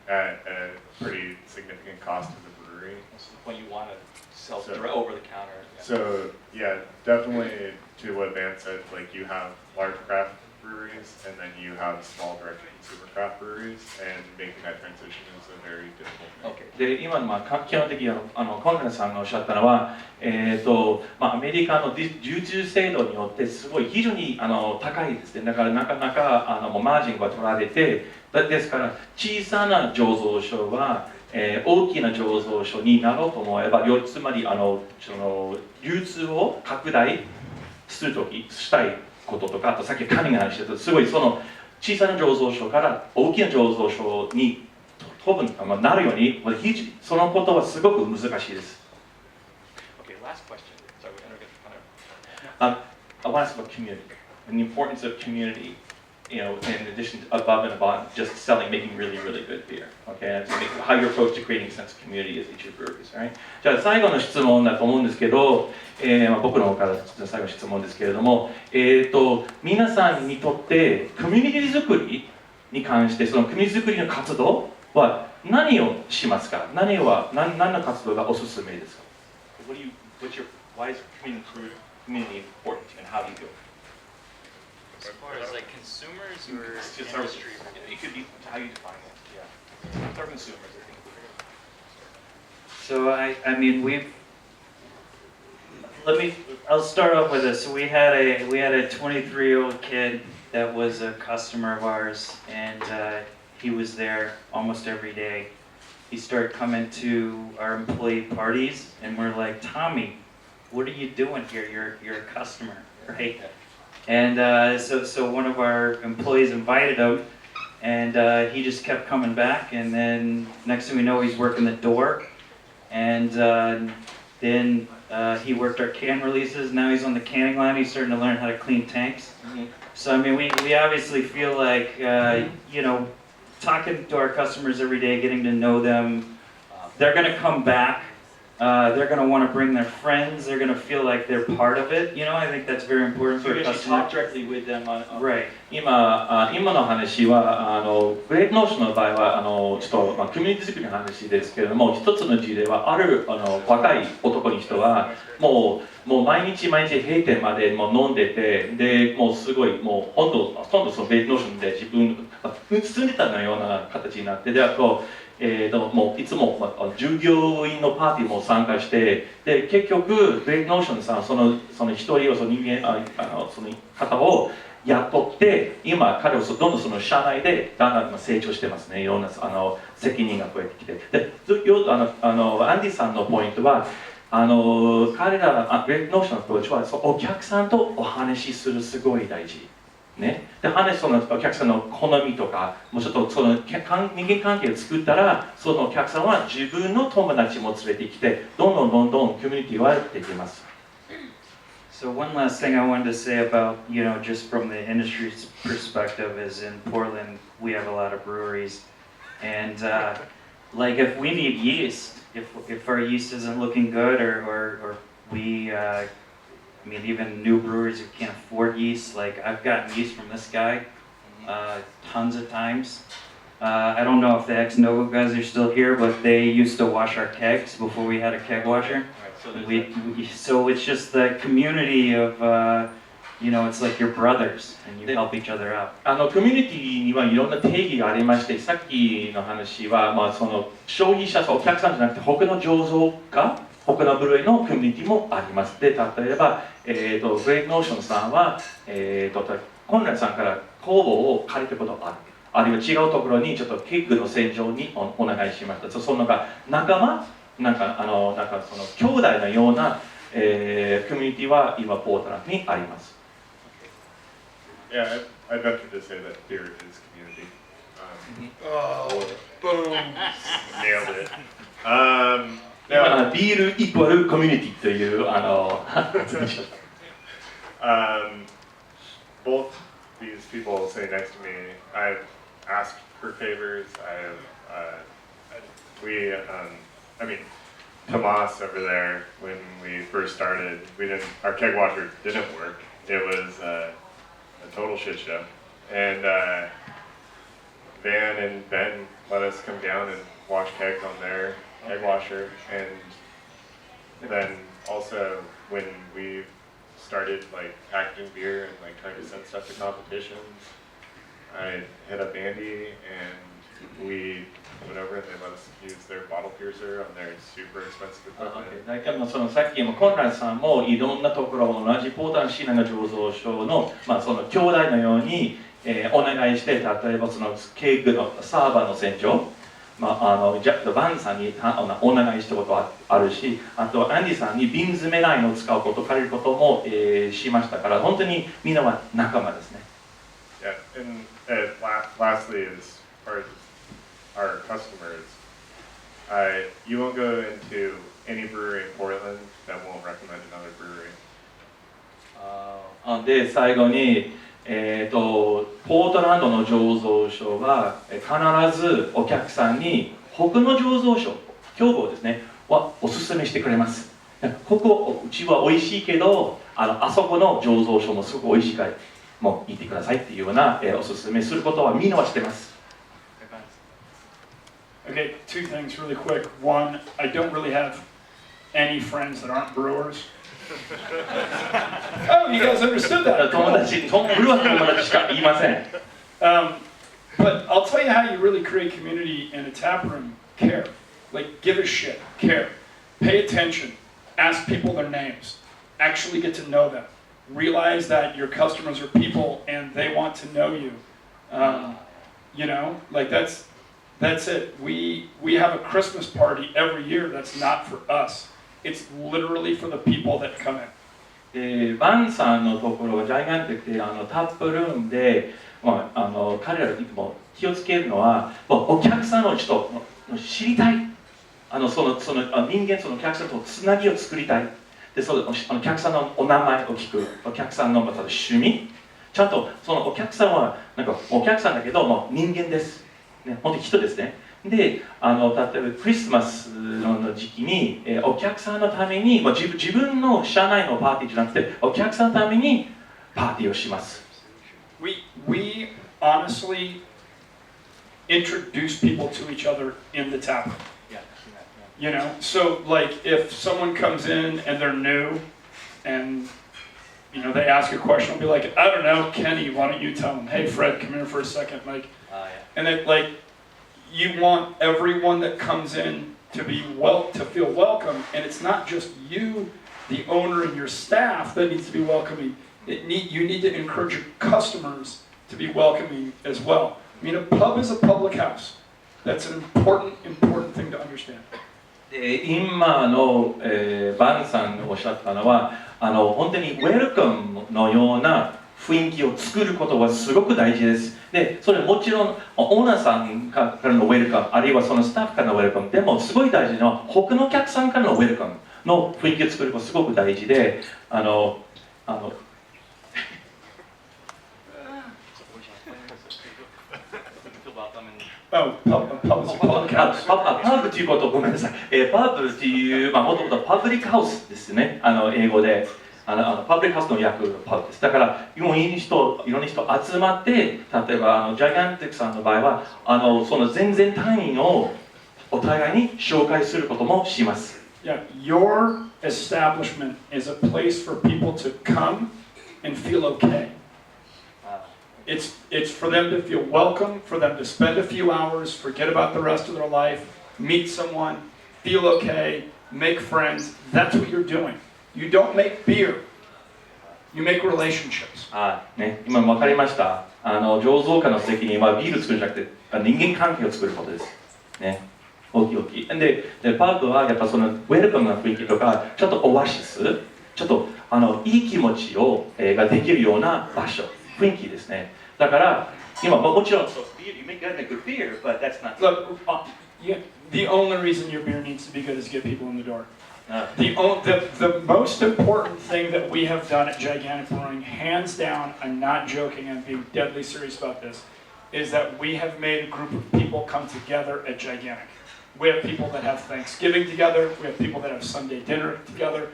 Speaker 3: at a pretty significant cost to the brewery.
Speaker 1: So when you want to sell
Speaker 3: So-
Speaker 1: direct over the counter. Yeah.
Speaker 3: So yeah, definitely to what Van said, like you have large craft breweries and then you have small direct consumer craft breweries, and making that transition is a very difficult thing.
Speaker 2: で今の基本的にコンレナさんがおっしゃったのは、アメリカの流通制度によってすごい非常に高いですね。だからなかなかもうマージンが取られて、ですから小さな醸造所は、大きな醸造所になろうと思えば、つまりその流通を拡大するときしたいこととか、あとさっきカニが話してたすごいその小さな醸造所から大きな醸造所になるように、そのことはすごく難しいです。
Speaker 1: Okay, last question. Sorry, we're going to get kind of.
Speaker 2: I want to ask about community and the importance of community. In addition to above and above just selling, making really, really good beer. Okay, how you approach to creating a sense of community as each of your breweries, right? じゃあ最後の質問だと思うんですけど、僕の方から最後の質問ですけれども、皆さんにとってコミュニティ作りに関して、そのコミュニティ作りの活動は何をしますか？何の活動がおすすめですか？
Speaker 1: Why is community important and how do you do it?
Speaker 4: As far as like consumers or
Speaker 1: It's just
Speaker 4: industry?
Speaker 1: It could be how you define it. Yeah. For consumers, I think.
Speaker 4: So I mean I'll start off with this. So we had a 23-year-old kid that was a customer of ours, and he was there almost every day. He started coming to our employee parties, and we're like, Tommy, what are you doing here? You're a customer, right? And so one of our employees invited him, and he just kept coming back. And then next thing we know, he's working the door, and then he worked our can releases. Now he's on the canning line. He's starting to learn how to clean tanks.
Speaker 1: Mm-hmm.
Speaker 4: So I mean, we obviously feel like talking to our customers every day, getting to know them. They're gonna come back. They're going to want to bring their friends. They're going to feel like they're part of it. I think that's very important for
Speaker 2: You
Speaker 4: a
Speaker 2: actually
Speaker 4: customer.
Speaker 2: talk directly with them on,
Speaker 4: Right.
Speaker 2: 今の話はグレートノーションの場合はちょっと、コミュニティ作りの話ですけれども、一つの事例はある若い男の人はもう毎日閉店までもう飲んでて、でもうすごいもうほとんどそのグレートノーションで自分住んでたのような形になって、であともういつも従業員のパーティーも参加して、で結局グレートノーションさんその一人をその人間その方を雇って、今彼はどんどんその社内でだんだん成長してますね。いろんな責任が増えてきて、でアンディさんのポイントは
Speaker 1: 彼らグレートノーションのアプローチはお客さんとお話しするすごい大事。ね、でそのお客さんの好みとか、もうちょっとその人間関係を作ったら、そのお客さんは自分の友達も連れてきて、どんどんコミュニティはできます。
Speaker 4: So one last thing I wanted to say about, just from the industry's perspective is in Portland, we have a lot of breweries. And like if we need yeast, if our yeast isn't looking good or we, even new brewers who can't afford yeast, like I've gotten yeast from this guy tons of times. I don't know if the ex-Novo guys are still here, but they used to wash our kegs before we had a keg washer. So it's just the community of, it's like your brothers and you help each other out.
Speaker 1: コミュニティにはいろんな定義がありまして、さっきの話は、その消費者、お客さんじゃなくて他の醸造家、他の部類のコミュニティもあります。で、例えば、グレートノーションさんは、コンラッドさんから工房を借りたことがある。あるいは違うところにちょっとケークの洗浄にお願いしました。その仲間、その兄弟のような、コミュニティは今ポートランドにあります。
Speaker 3: Yeah, I'd venture to say that beer is community.
Speaker 5: Boom.
Speaker 3: Nailed it.
Speaker 1: 今ビールイコールコミュニティという
Speaker 3: both these people sitting next to me, I've asked for favors. Tomas over there, when we first started, our keg washer didn't work. It was a total shit show. And Van and Ben let us come down and wash kegs on their keg washer. And then also when we started like packaging beer and like trying to send stuff to competitions, I hit up Andy and we went over and they let us use their bottle piercer on their super expensive equipment.
Speaker 1: そのさっきもコンラッドさんもいろんなところ同じポートランド市内の醸造所の、その兄弟のように、お願いして、例えばそのケークのサーバーの洗浄、バンさんにお願いしたことはあるし、あとアンディさんに瓶詰めないのを使うこと借りることも、しましたから、本当にみんなは仲間ですね。
Speaker 3: Yeah, and lastly, as far as our customers, you won't go into any brewery in Portland that won't recommend another brewery.
Speaker 1: で、最後に、ポートランドの醸造所は必ずお客さんに他の醸造所、競合ですね、はおすすめしてくれます。ここ、うちは美味しいけど、あそこの醸造所もすごく美味しいから、もう行ってくださいっていうような、おすすめすることはみんなはしてます。
Speaker 2: Okay, two things really quick. One, I don't really have any friends that aren't brewers. Oh, you guys understood that.
Speaker 1: 友達、ブルワーの友達しか言いません。
Speaker 2: But I'll tell you how you really create community in a tap room. Care. Like, give a shit. Care. Pay attention. Ask people their names. Actually get to know them. Realize that your customers are people and they want to know you. Like that's it. We have a Christmas party every year that's not for us. It's literally for the people that come in.
Speaker 1: バンさんのところはジャイガンティックでタップルームで、彼らがいつも気をつけるのは、お客さんのちょっと知りたい。人間そのお客さんとつなぎを作りたい。で、お客さんのお名前を聞く。お客さんの趣味。ちゃんとそのお客さんはなんかお客さんだけども人間です。ね、本当に人ですね。で、例えばクリスマスの時期に、お客さんのために、自分の社内のパーティーじゃなくて、お客さんのためにパーティーをします。
Speaker 2: We honestly introduce people to each other in the tap room. So like if someone comes in and they're new and they ask a question, I'll be like, I don't know, Kenny, why don't you tell them? Hey, Fred, come here for a second. And then you want everyone that comes in to feel welcome, and it's not just you, the owner, and your staff that needs to be welcoming. You need to encourage your customers to be welcoming as well. I mean, a pub is a public house. That's an important thing to understand.
Speaker 1: で今の、バンさんがおっしゃったのは本当にウェルカムのような雰囲気を作ることはすごく大事です。でそれはもちろんオーナーさんからのウェルカムあるいはそのスタッフからのウェルカムでもすごい大事なのは他のお客さんからのウェルカムの雰囲気を作ることがすごく大事で
Speaker 2: パ
Speaker 1: ブということ、ごめんなさい。パブという、もともとパブリックハウスですね、英語で。パブリックハウスの訳のパブです。だから、いろんな人集まって、例えばジャイガンティックさんの場合は、その全然単位をお互いに紹介することもします。
Speaker 2: Yeah, your establishment is a place for people to come and feel okay. It's for them to feel welcome, for them to spend a few hours, forget about the rest of their life, meet someone, feel okay, make friends. That's what you're doing. You don't make beer. You make relationships.
Speaker 1: ね、今分かりました。醸造家の責任はビール作るんじゃなくて人間関係を作ることです。ね。大きい。でパブはやっぱそのウェルカムな雰囲気とか、ちょっとオアシス、ちょっといい気持ちをができるような場所、雰囲気ですね。だから今もちろん、you make a good beer, but that's not.
Speaker 2: Look, the only reason your beer needs to be good is to get people in the door. The most important thing that we have done at Gigantic Brewing, hands down, I'm not joking, I'm being deadly serious about this, is that we have made a group of people come together at Gigantic. We have people that have Thanksgiving together, we have people that have Sunday dinner together,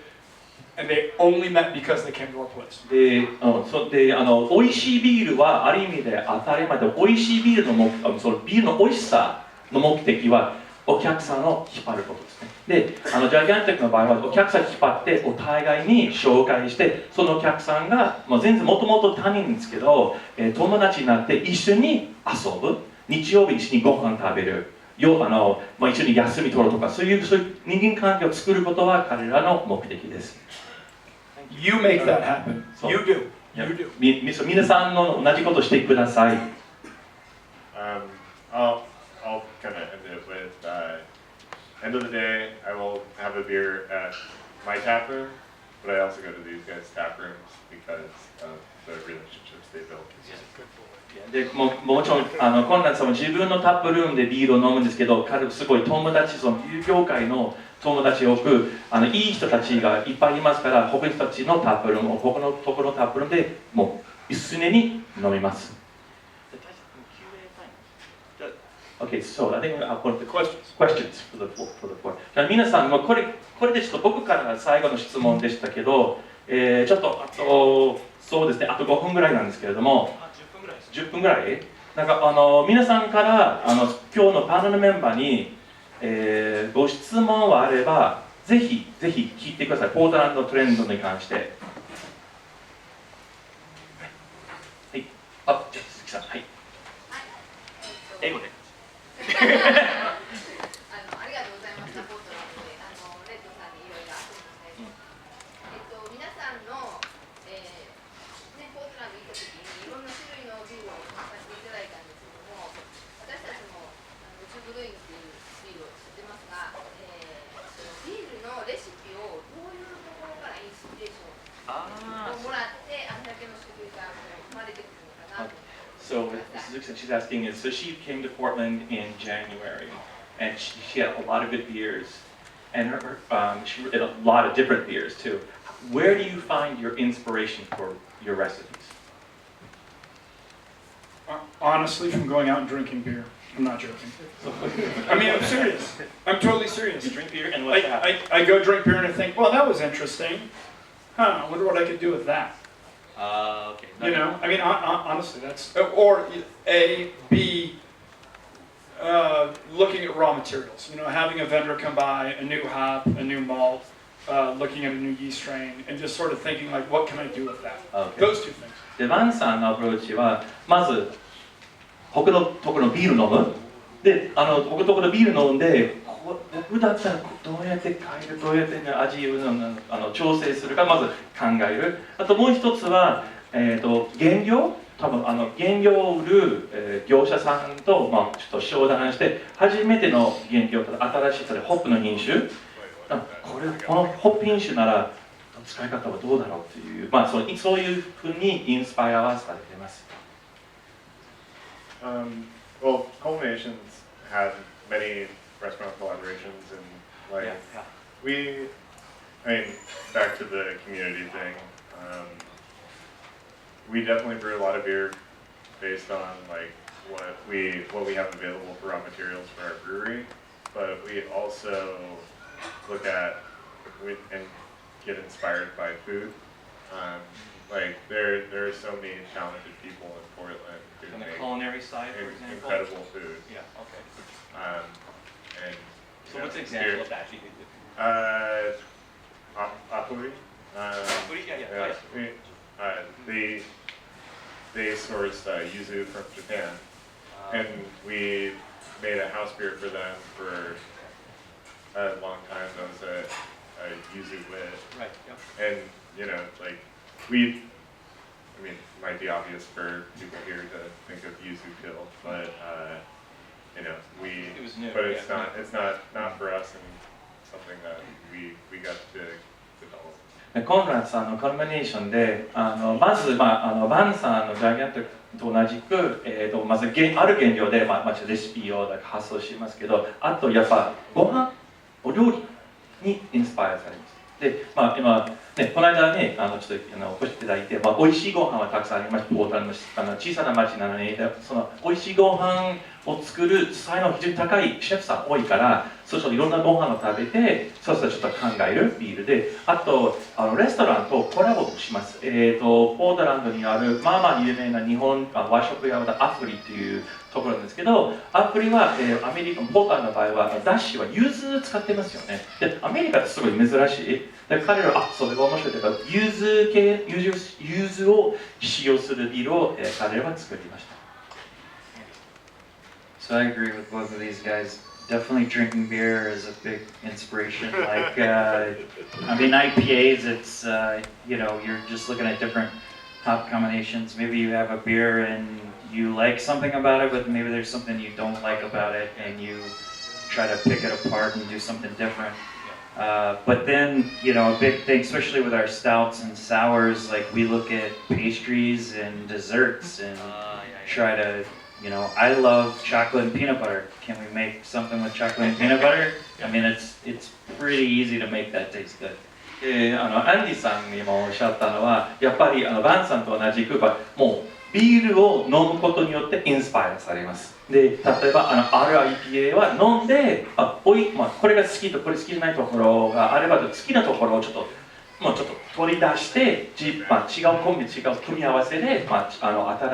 Speaker 2: and they only met because they came to our place.
Speaker 1: で、美味しいビールはある意味で当たり前で、美味しいビールのそのビールの美味しさの目的はお客さんを引っ張ることですね。で、ジャイアンティックの場合はお客さんを引っ張ってお互いに紹介して、そのお客さんが全然もともと他人ですけど、友達になって一緒に遊ぶ、日曜日一緒にご飯食べる、一緒に休み取るとか、そういう人間関係を作ることは彼らの目的です。
Speaker 2: You make that happen. You do. You do.
Speaker 1: 皆さんの同じことしてください。
Speaker 3: I'll kind of end it with, end of the day, I will have a beer at my tap room, but I also go to these guys' tap rooms because of the relationships they built.
Speaker 1: でもちろんコンランさんも自分のタップルームでビールを飲むんですけど、彼すごい友達、そのビール業界の友達多くいい人たちがいっぱいいますから、他の人たちのタップルームを他のところのタップルームでもう常に飲みます。Okay, so I think I'll put the questions for the floor. 皆さんもこれでちょっと僕から最後の質問でしたけど、ちょっとそうですね、あと5分ぐらいなんですけれども、10分ぐらいなんか皆さんから今日のパネルメンバーに、ご質問があればぜひ聞いてください。ポートランドトレンドに関して。はい。鈴木さん、はい。英語で。
Speaker 5: ありがとうございました。ポートランドでレッドさんにいろいろアドバイス皆さんの、ポートランド行った時にいろんな種類のビールを飲ませていただいたんですけども、私たちも宇宙ブルーイングっていうビールを知ってますが、ビールのレシピをどういうところからインスピレーションをもらってあれだけの種類が生まれてくるのかなと。
Speaker 1: So Suzuki, she's asking is, so she came to Portland in January, and she had a lot of good beers, and she did a lot of different beers too. Where do you find your inspiration for your recipes?
Speaker 2: Honestly, from going out and drinking beer. I'm not joking. I mean, I'm serious. I'm totally serious.
Speaker 1: You drink beer and what's that?
Speaker 2: I go drink beer and I think, well, that was interesting. I wonder what I could do with that.
Speaker 1: Okay.
Speaker 2: You know, I mean, honestly, that's or A, B. Looking at raw materials. You know, having a vendor come by, a new hop, a new malt, looking at a new yeast strain, and just sort of thinking like, what can I do with that?
Speaker 1: Okay.
Speaker 2: Those two things.
Speaker 1: で、ワンさんのアプローチはまず他のところのビール飲む。で、他のところのビール飲んで、僕だったらどうやって変える、どうやって味を調整するかまず考える。あともう一つは、原料多分原料を売る、業者さんと、ちょっと商談して初めての原料、新しいホップの品種、このホップ品種なら使い方はどうだろうという、そういうふうにインスパイアはされています。
Speaker 3: Well, Culminations had many restaurant collaborations, and like I mean, back to the community thing. We definitely brew a lot of beer based on like what we have available for raw materials for our brewery, but we also look at and get inspired by food. Like there are so many talented people in Portland who
Speaker 1: On the
Speaker 3: make
Speaker 1: culinary side, for example?
Speaker 3: incredible food.
Speaker 1: Yeah, okay.
Speaker 3: And
Speaker 1: So what's an example of that you did?
Speaker 3: Apuri. They source yuzu from Japan, and we made a house beer for them for a long time. That was a yuzu wit.
Speaker 1: Right, yeah.
Speaker 3: And like it might be obvious for people here to think of yuzu pill, but
Speaker 1: It was new,
Speaker 3: but it's
Speaker 1: yeah.
Speaker 3: not for us, and something that we got to develop.
Speaker 1: コンラッドさんのカルミネーションでまず、バンさんのジャイアントと同じく、まずある原料で、レシピを発想しますけど、あとやっぱご飯お料理にインスパイアされます。で、今、この間ね、ちょっとお越しいただいて、美味しいご飯はたくさんありました。ポートランドの小さな町なのに、その美味しいご飯を作る才能が非常に高いシェフさん多いから、そうするといろんなご飯を食べて、そうするとちょっと考えるビールで、あとレストランとコラボします。ポートランドにある有名な日本和食屋のアフリというところなんですけど、アフリは、アメリカポートランドの場合はだしは柚子使ってますよね。でアメリカってすごい珍しい。で彼らはそれが面白いというか、柚子を使用するビールを、彼らは作りました。
Speaker 4: So I agree with both of these guys. Definitely drinking beer is a big inspiration. Like, IPAs, it's, you're just looking at different hop combinations. Maybe you have a beer and you like something about it, but maybe there's something you don't like about it, and you try to pick it apart and do something different. But then, a big thing, especially with our stouts and sours, like we look at pastries and desserts and try to, I love chocolate and peanut butter. Can we make something with chocolate and peanut butter? I mean, it's pretty easy to make that taste good.
Speaker 1: アンディさんにもおっしゃったのは、やっぱりバンさんと同じくもうビールを飲むことによってインスパイアされます。で、例えばある IPA は飲んでこれが好きとこれ好きじゃないところがあれば好きなところをちょっと取り出して違うコンビ違う組み合わせで、新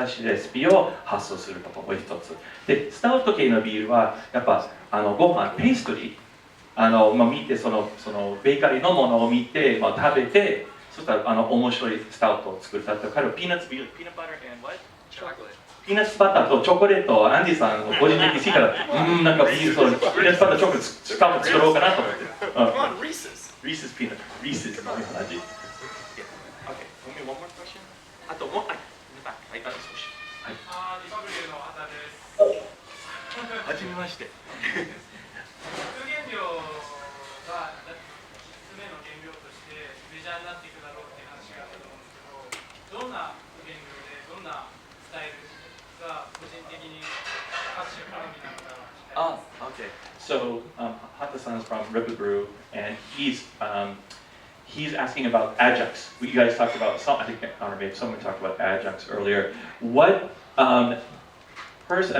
Speaker 1: しいレシピを発想するところが一つで、スタウト系のビールはやっぱご飯ペーストリー見てそのベーカリーのものを見て、食べて、そしたら面白いスタウトを作る。例えば彼はピーナッツバターとチョコレートをアンディさん個人的に好きからなんかビールとピーナッツバターチョコレートスタウト作ろうかなと思って。Reese's peanut. Reese's の同じ。Okay. Only one more question. あともう、はい、少し。はい。
Speaker 6: リパブリューの畑です。
Speaker 1: はじめまして。
Speaker 6: 副原料が5つ目の原料としてメジャーになっていくだろうっていう話があったと思うんですけど、どんな原料でどんなスタイルが個人的に各種好みなのか聞きたいです。
Speaker 1: Okay. So Hata-san is from Ripple Brew, and he's asking about adjuncts. You guys talked about I think maybe someone talked about adjuncts earlier. What at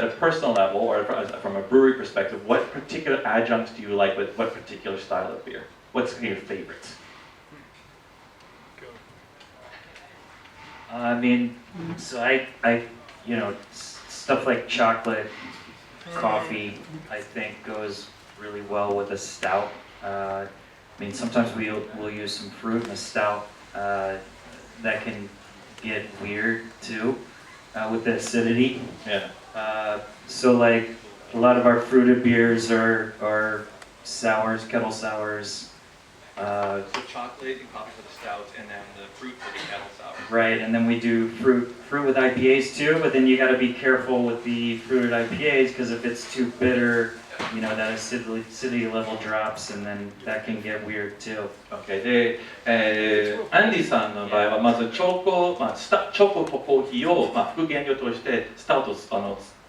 Speaker 1: a personal level, or from a brewery perspective, what particular adjuncts do you like with what particular style of beer? What's your favorites?
Speaker 4: I mean, so I stuff like chocolate, coffee, I think goes really well with a stout. I mean, sometimes we'll use some fruit in a stout. That can get weird too with the acidity.
Speaker 1: Yeah.
Speaker 4: So like a lot of our fruited beers are sours, kettle sours.
Speaker 1: So chocolate and coffee for the stouts, and then the fruit for the kettle sour.
Speaker 4: Right, and then we do fruit with IPAs too, but then you got to be careful with the fruited IPAs because if it's too bitter, you know, that acidity level drops, and then that can get weird too.
Speaker 1: Okay. で、アンディさんの場合はまずチョコとコーヒーを、副原料としてスタウト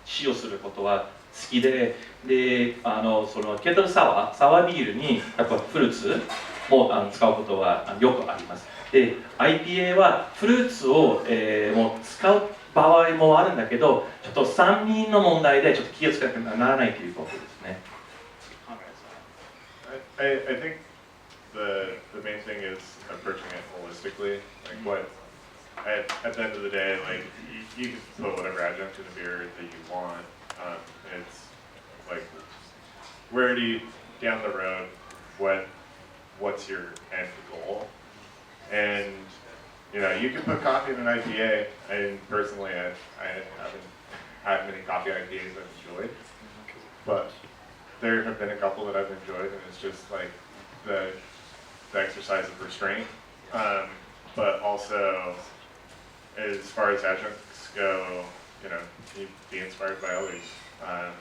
Speaker 1: 使用することは好きで、そのケトルサワービールにやっぱフルーツも使うことはよくあります。で、IPA はフルーツを、もう使う場合もあるんだけど、ちょっと酸味の問題でちょっと気をつけなきゃならないということですね。
Speaker 3: I think the main thing is approaching it holistically. Like what at the end of the day, like you can put whatever adjunct in the beer that you want. It's like where do you down the road what's your end goal? And you know, you can put coffee in an IPA. And personally, I haven't had many coffee IPAs I've enjoyed, but there have been a couple that I've enjoyed, and it's just like the exercise of restraint, but also as far as adjuncts go, you know, you be inspired by others. And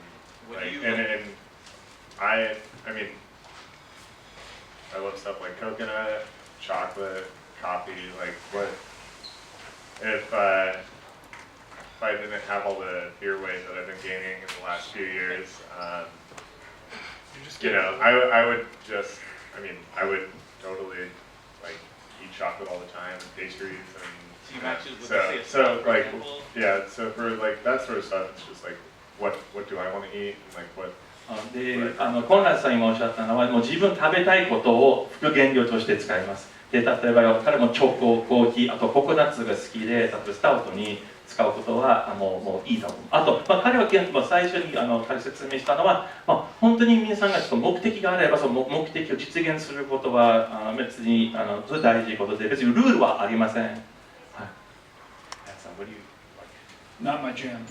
Speaker 3: I mean, I love stuff like coconut, chocolate, coffee. Like what if I didn't have all the beer weight that I've been gaining in the last few years? You know, I would just, I would totally like eat chocolate all the time and pastries and.
Speaker 1: So you match it with
Speaker 3: So like, yeah. So for like that sort of stuff, it's just like, what do I want to eat and like what.
Speaker 1: で、コンラドさん今おっしゃったのは、もう自分食べたいことを副原料として使います。で、例えば彼もチョコ、コーヒー、あとココナッツが好きで、例えばスタウトに使うことはもういいと思う。あと、彼は最初に彼説明したのは、本当に皆さんがちょっと目的があれば、その目的を実現することは別にそれ大事なことで、別にルールはありません。はい。What do you like?
Speaker 2: Not my jam.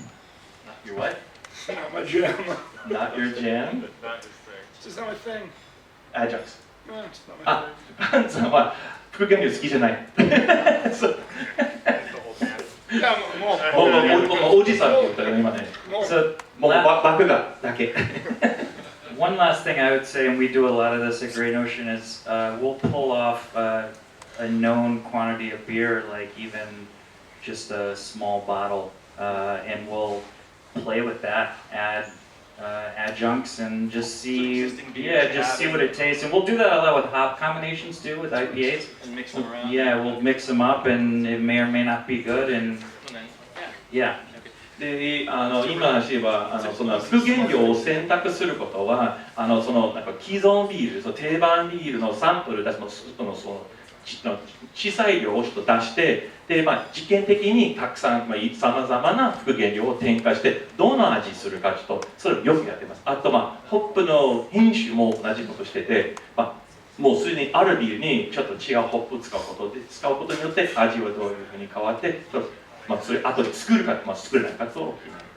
Speaker 1: Not your what?
Speaker 2: Not my jam.
Speaker 1: Not your jam?
Speaker 3: Not his thing.
Speaker 2: It's just not my thing.
Speaker 1: Adjuncts.
Speaker 2: No, it's not my
Speaker 1: パンツは副原料好きじゃない。そう。
Speaker 2: thing. Yeah,
Speaker 1: もうおじさんって言ったら今ね。
Speaker 4: So
Speaker 1: もう爆がだけ。
Speaker 4: one last thing I would say, and we do a lot of this at Great Ocean, is we'll pull off a known quantity of beer, like even just a small bottle, and we'll play with that, add adjuncts, and just see, just see what it tastes. And we'll do that a lot with hop combinations too, with IPAs.
Speaker 1: And mix them around.
Speaker 4: Yeah, we'll mix them up, and it may or may not be good. And yeah.
Speaker 1: で、今の話はその副原料を選択することはそのなんか既存ビール、その定番ビールのサンプル出すその小さい量をちょっと出して、で、実験的にたくさんさまざまな副原料を添加してどの味するかちょっとそれをよくやってます。あとホップの品種も同じことしてて、もうすでにあるビールにちょっと違うホップを使うことによって味はどういうふうに変わって、それ後で作るか作れないかと決めます。